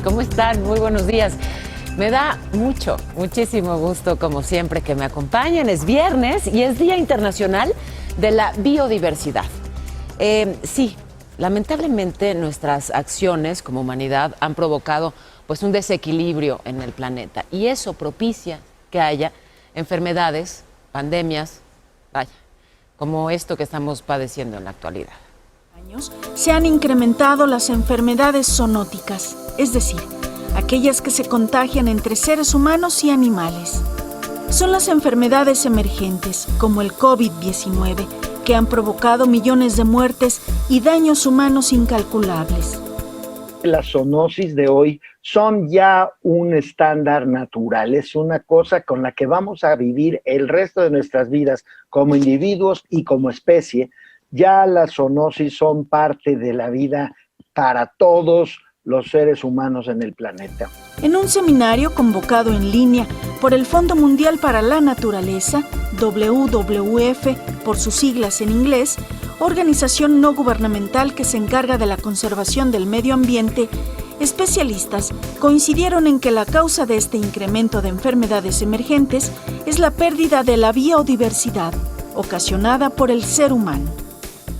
¿Cómo están? Muy buenos días. Me da muchísimo gusto, como siempre, que me acompañen. Es viernes y es Día Internacional de la Biodiversidad. Sí, lamentablemente nuestras acciones como humanidad han provocado pues un desequilibrio en el planeta y eso propicia que haya enfermedades, pandemias, vaya, como esto que estamos padeciendo en la actualidad. Se han incrementado las enfermedades zoonóticas, es decir, aquellas que se contagian entre seres humanos y animales. Son las enfermedades emergentes, como el COVID-19, que han provocado millones de muertes y daños humanos incalculables. Las zoonosis de hoy son ya un estándar natural, es una cosa con la que vamos a vivir el resto de nuestras vidas como individuos y como especie. Ya las zoonosis son parte de la vida para todos los seres humanos en el planeta. En un seminario convocado en línea por el Fondo Mundial para la Naturaleza, WWF por sus siglas en inglés, organización no gubernamental que se encarga de la conservación del medio ambiente, especialistas coincidieron en que la causa de este incremento de enfermedades emergentes es la pérdida de la biodiversidad, ocasionada por el ser humano.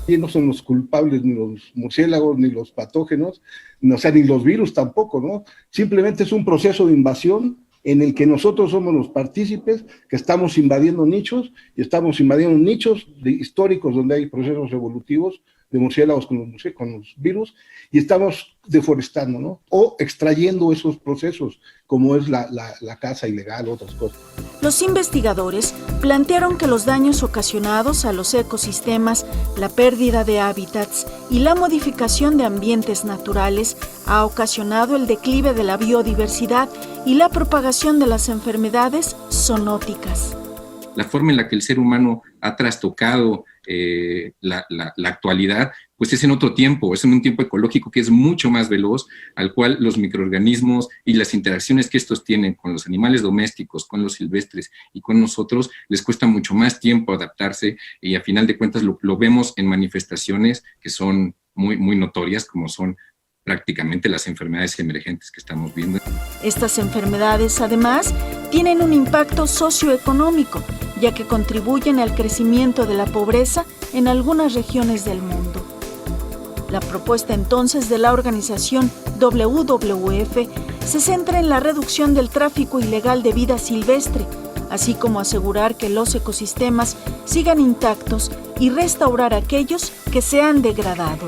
Y no son los culpables ni los murciélagos, ni los patógenos, o sea, ni los virus tampoco, ¿no? Simplemente es un proceso de invasión en el que nosotros somos los partícipes, que estamos invadiendo nichos, y estamos invadiendo nichos históricos donde hay procesos evolutivos de murciélagos con los virus, y estamos deforestando, ¿no? O extrayendo esos procesos, como es la caza ilegal, otras cosas. Los investigadores plantearon que los daños ocasionados a los ecosistemas, la pérdida de hábitats y la modificación de ambientes naturales ha ocasionado el declive de la biodiversidad y la propagación de las enfermedades zoonóticas. La forma en la que el ser humano ha trastocado la actualidad, pues es en otro tiempo, es en un tiempo ecológico que es mucho más veloz, al cual los microorganismos y las interacciones que estos tienen con los animales domésticos, con los silvestres y con nosotros, les cuesta mucho más tiempo adaptarse y a final de cuentas lo vemos en manifestaciones que son muy notorias, como son prácticamente las enfermedades emergentes que estamos viendo. Estas enfermedades, además, tienen un impacto socioeconómico, ya que contribuyen al crecimiento de la pobreza en algunas regiones del mundo. La propuesta entonces de la organización WWF se centra en la reducción del tráfico ilegal de vida silvestre, así como asegurar que los ecosistemas sigan intactos y restaurar aquellos que se han degradado.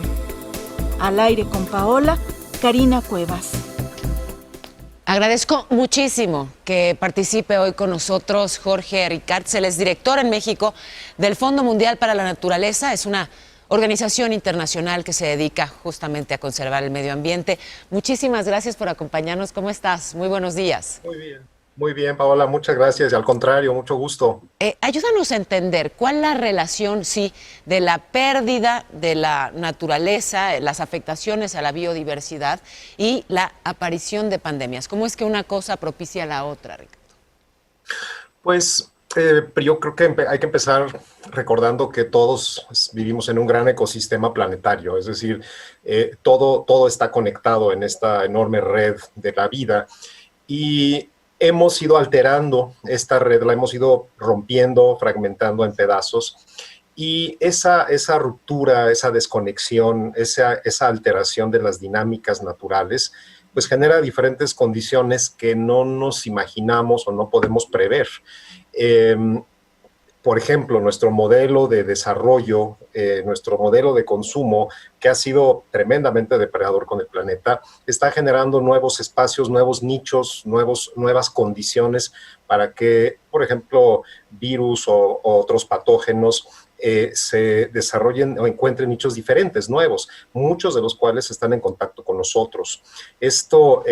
Al aire con Paola, Karina Cuevas. Agradezco muchísimo que participe hoy con nosotros Jorge Ricart. Él es director en México del Fondo Mundial para la Naturaleza. Es una organización internacional que se dedica justamente a conservar el medio ambiente. Muchísimas gracias por acompañarnos. ¿Cómo estás? Muy buenos días. Muy bien, Paola, muchas gracias. Y al contrario, mucho gusto. Ayúdanos a entender cuál es la relación, sí, de la pérdida de la naturaleza, las afectaciones a la biodiversidad y la aparición de pandemias. ¿Cómo es que una cosa propicia a la otra, Ricardo? Pues yo creo que hay que empezar recordando que todos vivimos en un gran ecosistema planetario, es decir, todo está conectado en esta enorme red de la vida y hemos ido alterando esta red, la hemos ido rompiendo, fragmentando en pedazos y esa ruptura, esa desconexión, esa alteración de las dinámicas naturales, pues genera diferentes condiciones que no nos imaginamos o no podemos prever. Por ejemplo, nuestro modelo de desarrollo, nuestro modelo de consumo, que ha sido tremendamente depredador con el planeta, está generando nuevos espacios, nuevos nichos, nuevas condiciones para que, por ejemplo, virus o otros patógenos se desarrollen o encuentren nichos diferentes, nuevos, muchos de los cuales están en contacto con nosotros. Esto,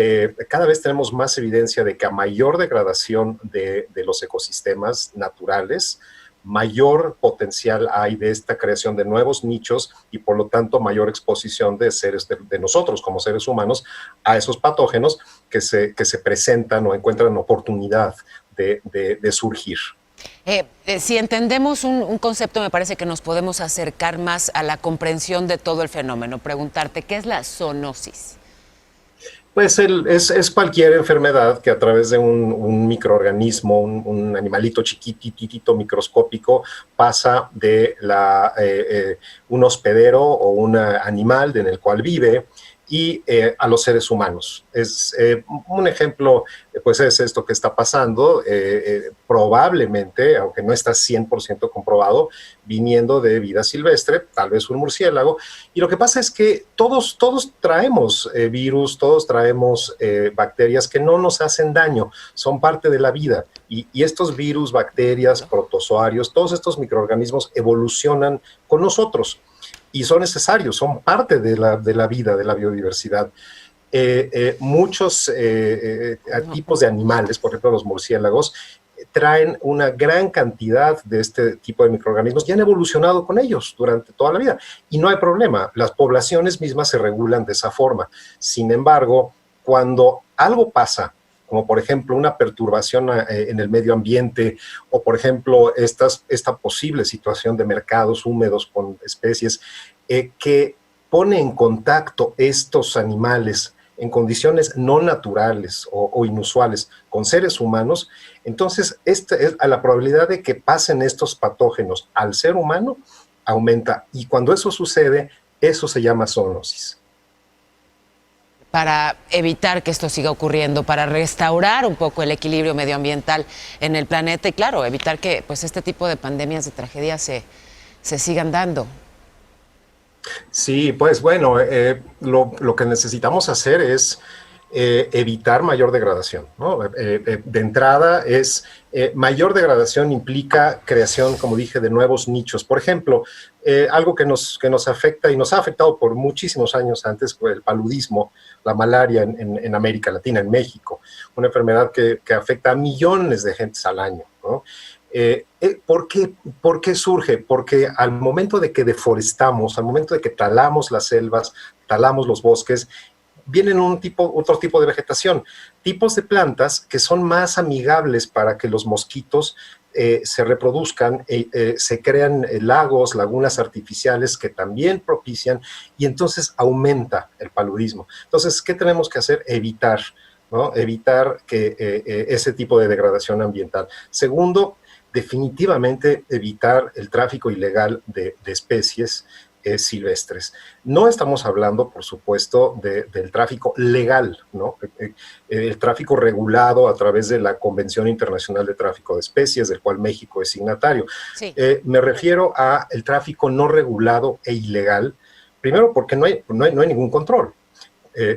cada vez tenemos más evidencia de que a mayor degradación de los ecosistemas naturales, mayor potencial hay de esta creación de nuevos nichos y por lo tanto mayor exposición de seres de nosotros como seres humanos a esos patógenos que se presentan o encuentran oportunidad de surgir. Si entendemos un concepto, me parece que nos podemos acercar más a la comprensión de todo el fenómeno. Preguntarte, ¿qué es la zoonosis? Pues es cualquier enfermedad que a través de un microorganismo, un animalito chiquititito microscópico, pasa de un hospedero o un animal en el cual vive y a los seres humanos. Un ejemplo, pues es esto que está pasando, probablemente, aunque no está 100% comprobado, viniendo de vida silvestre, tal vez un murciélago. Y lo que pasa es que todos traemos virus, todos traemos bacterias que no nos hacen daño, son parte de la vida. Y estos virus, bacterias, protozoarios, todos estos microorganismos evolucionan con nosotros. Y son necesarios, son parte de la vida, de la biodiversidad. Muchos tipos de animales, por ejemplo los murciélagos, traen una gran cantidad de este tipo de microorganismos y han evolucionado con ellos durante toda la vida. Y no hay problema, las poblaciones mismas se regulan de esa forma. Sin embargo, cuando algo pasa, como por ejemplo una perturbación en el medio ambiente, o por ejemplo esta posible situación de mercados húmedos con especies que pone en contacto estos animales en condiciones no naturales o inusuales con seres humanos, entonces la probabilidad de que pasen estos patógenos al ser humano aumenta. Y cuando eso sucede, eso se llama zoonosis. Para evitar que esto siga ocurriendo, para restaurar un poco el equilibrio medioambiental en el planeta y, claro, evitar que pues, este tipo de pandemias, de tragedias se sigan dando. Sí, pues bueno, lo que necesitamos hacer es evitar mayor degradación, ¿no? De entrada mayor degradación implica creación, como dije, de nuevos nichos. Por ejemplo, algo que nos afecta y nos ha afectado por muchísimos años antes fue el paludismo, la malaria en América Latina, en México, una enfermedad que afecta a millones de gentes al año, ¿no? ¿Por qué surge? Porque al momento de que deforestamos, al momento de que talamos las selvas, talamos los bosques, vienen otro tipo de vegetación, tipos de plantas que son más amigables para que los mosquitos se reproduzcan, se crean lagos, lagunas artificiales que también propician, y entonces aumenta el paludismo. Entonces, ¿qué tenemos que hacer? Evitar, ¿no? Evitar que ese tipo de degradación ambiental. Segundo, definitivamente evitar el tráfico ilegal de especies silvestres. No estamos hablando, por supuesto, del tráfico legal, ¿no? El tráfico regulado a través de la Convención Internacional de Tráfico de Especies, del cual México es signatario. Sí. Me refiero al tráfico no regulado e ilegal, primero porque no hay ningún control.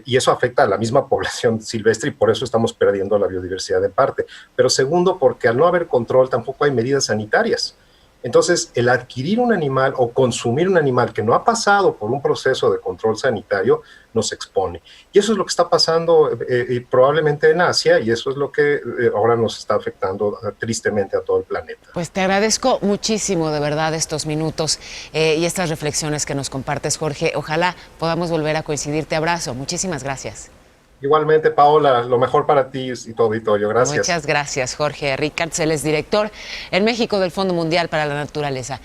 Y eso afecta a la misma población silvestre y por eso estamos perdiendo la biodiversidad en parte. Pero segundo, porque al no haber control tampoco hay medidas sanitarias. Entonces, el adquirir un animal o consumir un animal que no ha pasado por un proceso de control sanitario nos expone. Y eso es lo que está pasando probablemente en Asia, y eso es lo que ahora nos está afectando tristemente a todo el planeta. Pues te agradezco muchísimo, de verdad, estos minutos y estas reflexiones que nos compartes, Jorge. Ojalá podamos volver a coincidir. Te abrazo. Muchísimas gracias. Igualmente, Paola, lo mejor para ti y tu auditorio. Gracias. Muchas gracias, Jorge Rickards. Él es director en México del Fondo Mundial para la Naturaleza